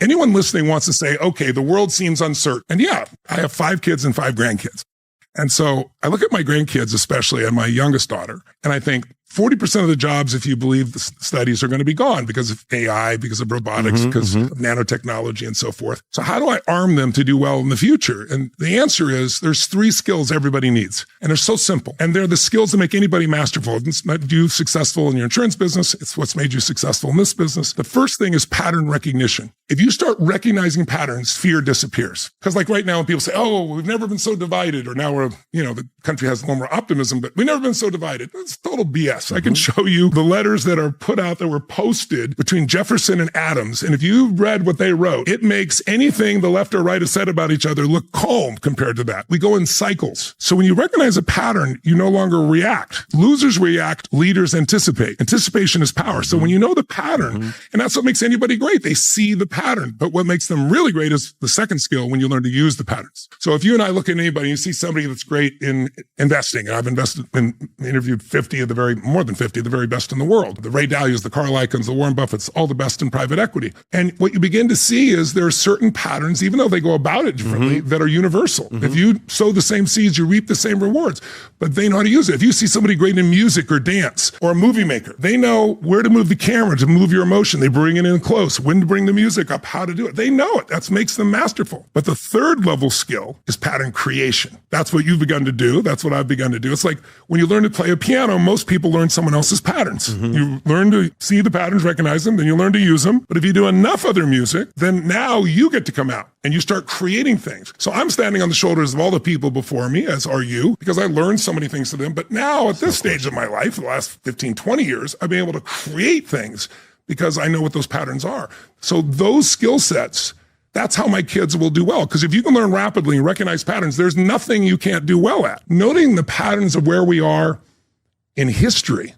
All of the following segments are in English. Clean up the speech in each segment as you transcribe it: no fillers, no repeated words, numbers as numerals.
Anyone listening wants to say, okay, the world seems uncertain. And yeah, I have 5 kids and 5 grandkids. And so I look at my grandkids, especially, and my youngest daughter, and I think 40% of the jobs, if you believe the studies, are going to be gone because of AI, because of robotics, because of nanotechnology and so forth. So how do I arm them to do well in the future? And the answer is there's 3 skills everybody needs. And they're so simple. And they're the skills that make anybody masterful. It's made you successful in your insurance business. It's what's made you successful in this business. The first thing is pattern recognition. If you start recognizing patterns, fear disappears. Because like right now when people say, oh, we've never been so divided, or now we're, the country has a little more optimism, but we've never been so divided. That's total BS. I can show you the letters that are put out that were posted between Jefferson and Adams. And if you read what they wrote, it makes anything the left or right has said about each other look calm compared to that. We go in cycles. So when you recognize a pattern, you no longer react. Losers react, leaders anticipate. Anticipation is power. So when you know the pattern, and that's what makes anybody great, they see the pattern. But what makes them really great is the second skill, when you learn to use the patterns. So if you and I look at anybody, you see somebody that's great in investing, and I've interviewed 50 of more than 50 of the very best in the world. The Ray Dalias, the Carl Icahns, the Warren Buffetts, all the best in private equity. And what you begin to see is there are certain patterns, even though they go about it differently, that are universal. If you sow the same seeds, you reap the same rewards. But they know how to use it. If you see somebody great in music or dance or a movie maker, they know where to move the camera to move your emotion. They bring it in close, when to bring the music up, how to do it. They know it. That makes them masterful. But the third level skill is pattern creation. That's what you've begun to do. That's what I've begun to do. It's like when you learn to play a piano, most people learn someone else's patterns. You learn to see the patterns, recognize them, then you learn to use them. But if you do enough other music, then now you get to come out and you start creating things. So I'm standing on the shoulders of all the people before me, as are you, because I learned so many things to them. But now at this stage of my life, the last 15, 20 years, I've been able to create things because I know what those patterns are. So those skill sets, that's how my kids will do well. Because if you can learn rapidly and recognize patterns, there's nothing you can't do well at. Noting the patterns of where we are in history,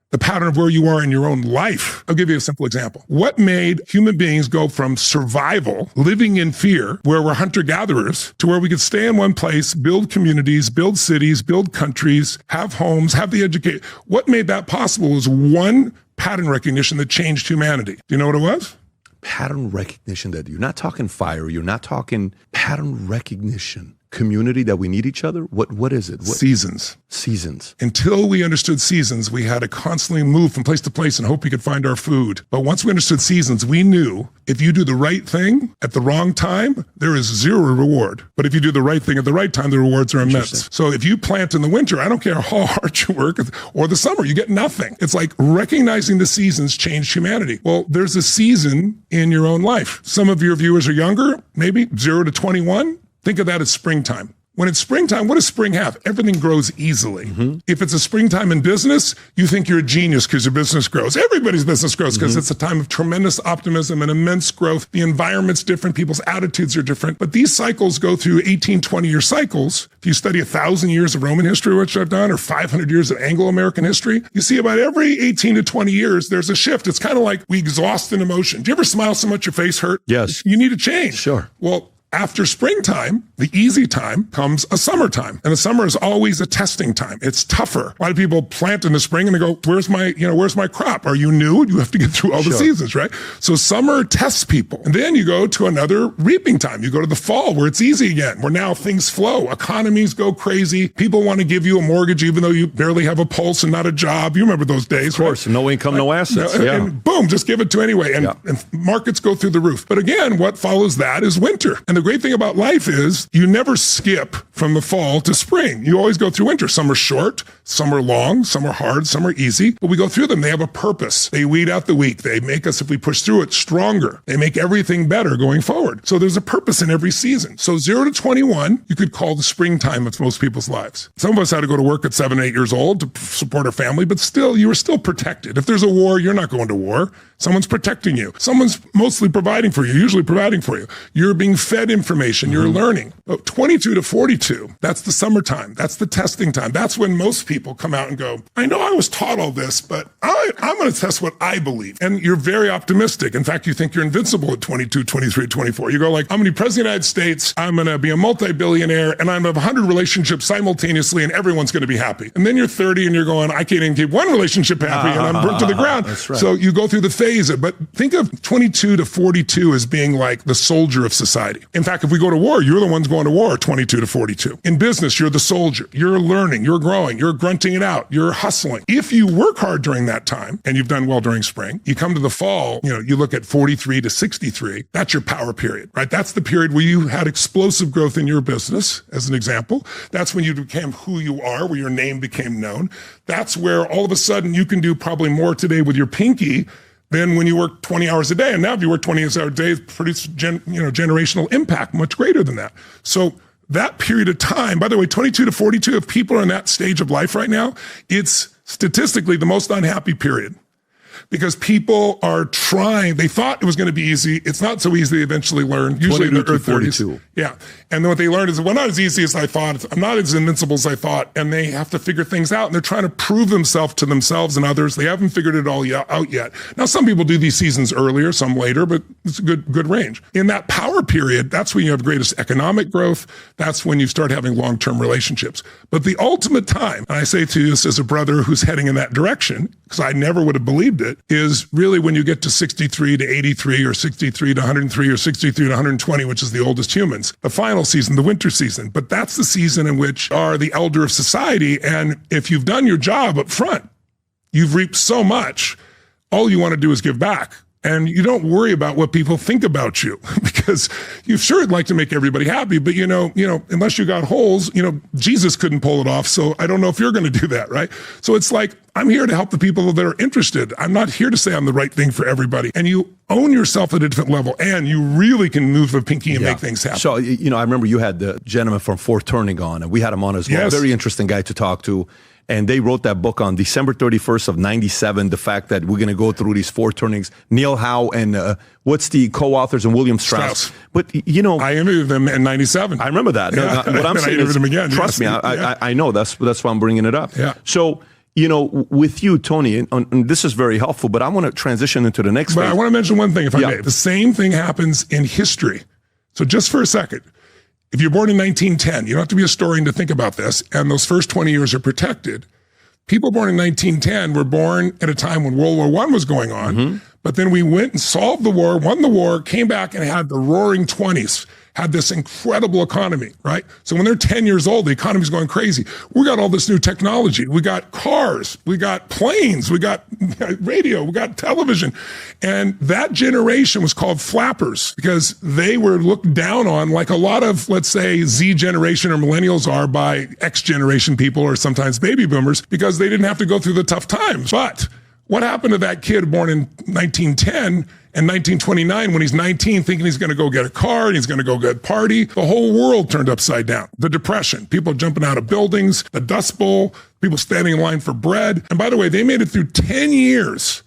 the pattern of where you are in your own life. I'll give you a simple example. What made human beings go from survival, living in fear, where we're hunter-gatherers, to where we could stay in one place, build communities, build cities, build countries, have homes, have the education? What made that possible was one pattern recognition that changed humanity. Do you know what it was? Pattern recognition. That you're not talking fire, you're not talking pattern recognition. Community, that we need each other? What is it? Seasons. Seasons. Until we understood seasons, we had to constantly move from place to place and hope we could find our food. But once we understood seasons, we knew if you do the right thing at the wrong time, there is zero reward. But if you do the right thing at the right time, the rewards are immense. So if you plant in the winter, I don't care how hard you work, or the summer, you get nothing. It's like recognizing the seasons changed humanity. Well, there's a season in your own life. Some of your viewers are younger, maybe 0 to 21. Think of that as springtime. When it's springtime, what does spring have? Everything grows easily. If it's a springtime in business, you think you're a genius because your business grows. Everybody's business grows because it's a time of tremendous optimism and immense growth. The environment's different. People's attitudes are different. But these cycles go through 18, 20-year cycles. If you study 1,000 years of Roman history, which I've done, or 500 years of Anglo-American history, you see about every 18 to 20 years, there's a shift. It's kind of like we exhaust an emotion. Do you ever smile so much your face hurt? Yes. You need a change. Sure. Well, after springtime, the easy time, comes a summertime. And the summer is always a testing time. It's tougher. A lot of people plant in the spring and they go, where's my crop? Are you new? You have to get through all the seasons, right? So summer tests people. And then you go to another reaping time. You go to the fall where it's easy again, where now things flow. Economies go crazy. People want to give you a mortgage even though you barely have a pulse and not a job. You remember those days, of course, right? No income, no assets. And boom, just give it to anyway. And markets go through the roof. But again, what follows that is winter. And the great thing about life is you never skip from the fall to spring. You always go through winter. Some are short, some are long, some are hard, some are easy, but we go through them. They have a purpose. They weed out the weak. They make us, if we push through it, stronger. They make everything better going forward. So there's a purpose in every season. So 0 to 21, you could call the springtime of most people's lives. Some of us had to go to work at 7, 8 years old to support our family, but still, you were still protected. If there's a war, you're not going to war. Someone's protecting you. Someone's mostly providing for you, usually providing for you. You're being fed information, you're learning. But 22 to 42, that's the summertime. That's the testing time. That's when most people come out and go, I know I was taught all this, but I'm going to test what I believe. And you're very optimistic. In fact, you think you're invincible at 22, 23, 24. You go like, I'm going to be president of the United States. I'm going to be a multi-billionaire and I'm going to have 100 relationships simultaneously and everyone's going to be happy. And then you're 30 and you're going, I can't even keep one relationship happy and I'm burnt to the ground. That's right. So you go through the phase. But think of 22 to 42 as being like the soldier of society. In fact, if we go to war, you're the ones going to war 22 to 42. In business, you're the soldier. You're learning, you're growing, you're grunting it out, you're hustling. If you work hard during that time, and you've done well during spring, you come to the fall, you look at 43 to 63, that's your power period, right? That's the period where you had explosive growth in your business, as an example. That's when you became who you are, where your name became known. That's where all of a sudden you can do probably more today with your pinky than when you work 20 hours a day. And now if you work 20 hours a day, produce generational impact much greater than that. So that period of time, by the way, 22 to 42, if people are in that stage of life right now, it's statistically the most unhappy period. Because people are trying, they thought it was going to be easy. It's not so easy, they eventually learn, usually in their early 30s. Yeah. And then what they learned is, well, not as easy as I thought. I'm not as invincible as I thought. And they have to figure things out. And they're trying to prove themselves to themselves and others. They haven't figured it all out yet. Now, some people do these seasons earlier, some later, but it's a good range. In that power period, that's when you have greatest economic growth. That's when you start having long-term relationships. But the ultimate time, and I say to you this as a brother who's heading in that direction, because I never would have believed it, is really when you get to 63 to 83 or 63 to 103 or 63 to 120, which is the oldest humans. The final season, the winter season. But that's the season in which you are the elder of society. And if you've done your job up front, you've reaped so much, all you want to do is give back. And you don't worry about what people think about you because you sure would like to make everybody happy, but unless you got holes, Jesus couldn't pull it off. So I don't know if you're going to do that, right? So it's like, I'm here to help the people that are interested. I'm not here to say I'm the right thing for everybody. And you own yourself at a different level and you really can move a pinky and make things happen. So, I remember you had the gentleman from Fourth Turning on and we had him on as well. Yes. Very interesting guy to talk to. And they wrote that book on December 31st of 97, the fact that we're going to go through these four turnings. Neil Howe and what's the co-authers and William Strauss. But, I interviewed them in 97. I remember that. Yeah. What I'm saying is, trust me, I know. That's why I'm bringing it up. Yeah. So, with you, Tony, and this is very helpful, but I want to transition into the next phase. I want to mention one thing, if I may. The same thing happens in history. So just for a second. If you're born in 1910, you don't have to be a historian to think about this, and those first 20 years are protected. People born in 1910 were born at a time when World War I was going on, but then we went and solved the war, won the war, came back and had the roaring 20s, had this incredible economy, right? So when they're 10 years old, the economy's going crazy. We got all this new technology. We got cars, we got planes, we got radio, we got television. And that generation was called flappers because they were looked down on like a lot of, let's say, Z generation or millennials are by X generation people or sometimes baby boomers because they didn't have to go through the tough times. But what happened to that kid born in 1910 and 1929 when he's 19 thinking he's going to go get a car and he's going to go get a party? The whole world turned upside down. The Depression, people jumping out of buildings, the Dust Bowl, people standing in line for bread. And by the way, they made it through 10 years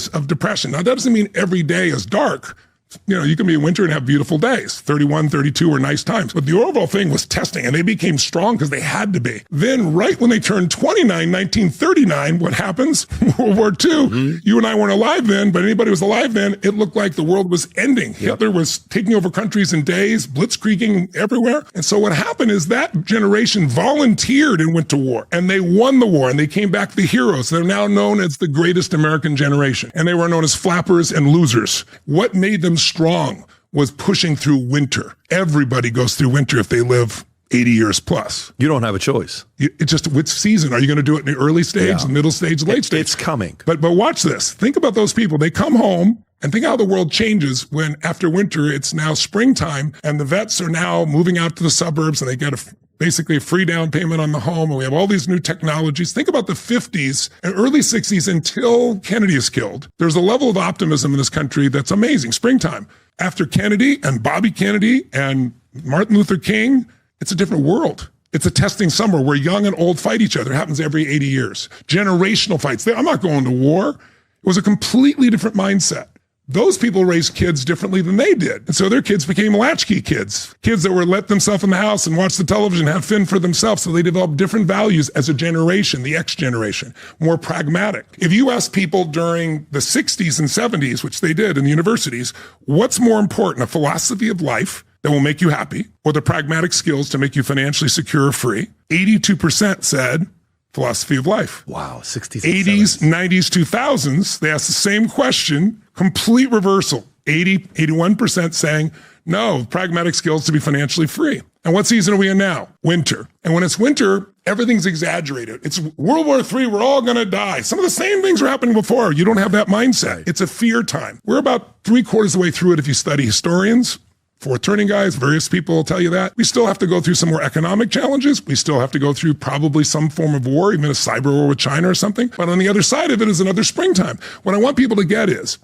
of depression. Now, that doesn't mean every day is dark. You can be in winter and have beautiful days. 31, 32 were nice times. But the overall thing was testing, and they became strong because they had to be. Then right when they turned 29, 1939, what happens? World War II. You and I weren't alive then, but anybody who was alive then, it looked like the world was ending. Hitler was taking over countries in days, blitzkrieging everywhere. And so what happened is that generation volunteered and went to war. And they won the war, and they came back the heroes. They're now known as the greatest American generation. And they were known as flappers and losers. What made them strong was pushing through winter. Everybody goes through winter if they live 80 years plus. You don't have a choice. It's just which season. Are you going to do it in the early stage, the middle stage, late stage? It's coming. But watch this. Think about those people. They come home and think how the world changes when after winter, it's now springtime and the vets are now moving out to the suburbs and they get basically a free down payment on the home. And we have all these new technologies. Think about the 50s and early 60s until Kennedy is killed. There's a level of optimism in this country that's amazing. Springtime. After Kennedy and Bobby Kennedy and Martin Luther King, it's a different world. It's a testing summer where young and old fight each other. It happens every 80 years. Generational fights. I'm not going to war. It was a completely different mindset. those people raised kids differently than they did. And so their kids became latchkey kids, kids that were let themselves in the house and watch the television, have fun for themselves. So they developed different values as a generation, the X generation, more pragmatic. If you ask people during the 60s and 70s, which they did in the universities, what's more important, a philosophy of life that will make you happy or the pragmatic skills to make you financially secure or free? 82% said philosophy of life. Wow, 60s, 80s, 90s, 2000s, they asked the same question, complete reversal. 81% saying, no, pragmatic skills to be financially free. And what season are we in now? Winter. And when it's winter, everything's exaggerated. It's World War III, we're all going to die. Some of the same things were happening before. You don't have that mindset. Right. It's a fear time. We're about 3/4 of the way through it if you study historians. Fourth turning guys, various people will tell you that. We still have to go through some more economic challenges. We still have to go through probably some form of war, even a cyber war with China or something. But on the other side of it is another springtime. What I want people to get is,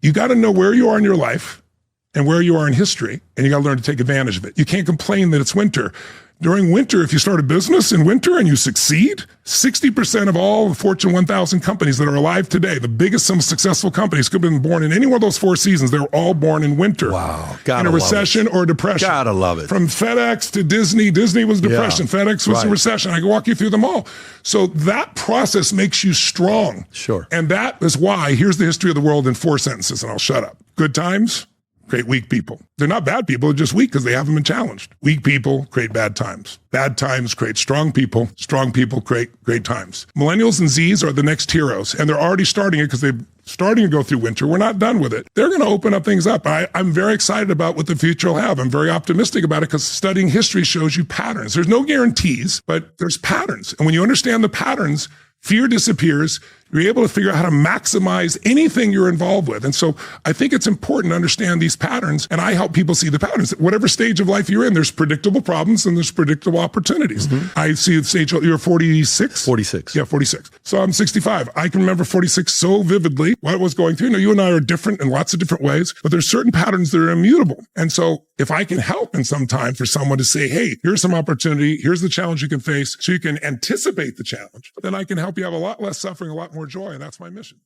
you got to know where you are in your life and where you are in history, and you got to learn to take advantage of it. You can't complain that it's winter. During winter, if you start a business in winter and you succeed, 60% of all the Fortune 1000 companies that are alive today, the biggest, most successful companies, could have been born in any one of those 4 seasons. They were all born in winter. Wow. In a recession or a depression. Gotta love it. From FedEx to Disney. Disney was depression. Yeah. FedEx was a recession. I can walk you through them all. So that process makes you strong. Sure. And that is why, here's the history of the world in 4 sentences, and I'll shut up. Good times create weak people. They're not bad people, they're just weak because they haven't been challenged. Weak people create bad times. Bad times create strong people. Strong people create great times. Millennials and Zs are the next heroes, and they're already starting it because they're starting to go through winter. We're not done with it. They're going to open up things up. I'm very excited about what the future will have. I'm very optimistic about it because studying history shows you patterns. There's no guarantees, but there's patterns. And when you understand the patterns, fear disappears. You're able to figure out how to maximize anything you're involved with. And so I think it's important to understand these patterns, and I help people see the patterns. Whatever stage of life you're in, there's predictable problems and there's predictable opportunities. Mm-hmm. I see the stage, you're 46? 46. Yeah, 46. So I'm 65. I can remember 46 so vividly, what I was going through. You and I are different in lots of different ways, but there's certain patterns that are immutable. And so if I can help in some time for someone to say, hey, here's some opportunity, here's the challenge you can face, so you can anticipate the challenge, then I can help you have a lot less suffering, a lot more joy, and that's my mission.